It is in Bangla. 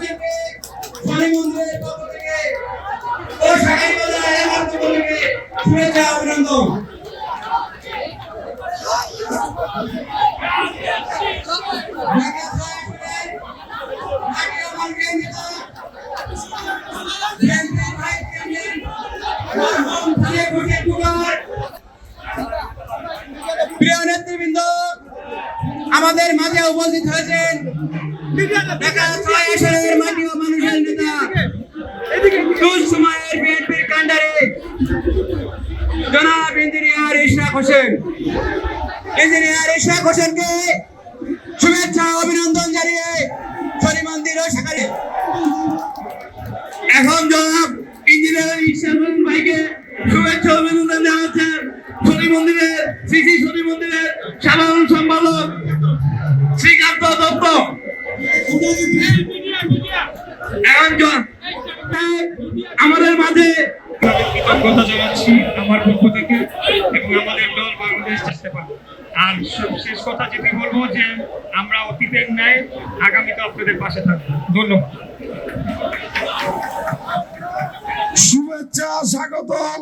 আপনাদেরকে শনি মন্দিরের পক্ষ থেকে ও শাখাই বাজার এলাকার পক্ষ থেকে শুভেচ্ছা অভিনন্দন। প্রিয় নেতৃবৃন্দ, আমাদের মাঝে উপস্থিত হয়েছেন ঢাকা ৬ আসনের মাটি ও মানুষের নেতা, দুঃসময়ের বিএনপির কাণ্ডারি জনাব ইঞ্জিনিয়ার ইশরাক হোসেন। ইঞ্জিনিয়ার ইশরাক হোসেনকে শুভেচ্ছা অভিনন্দন জানিয়ে শনি মন্দির ও শাখারে এখন জনাব ইঞ্জিনিয়ার ইশরাক হোসেন ভাইকে শুভেচ্ছা অভিনন্দন জানাচ্ছেন শনি মন্দিরের শ্রী শনি মন্দিরের সাধারণ সম্পাদক শ্রীকান্ত দত্ত। এখন আমাদের মাঝে কৃতজ্ঞতা জানাচ্ছি আমার পক্ষ থেকে এবং আমাদের দল বাংলাদেশ চেষ্টা পারে। আর শেষ কথা যেটি বলবো যে আমরা অতীতের ন্যায় আগামীতে আপনাদের পাশে থাকবো। ধন্যবাদ। শুভেচ্ছা, স্বাগতম।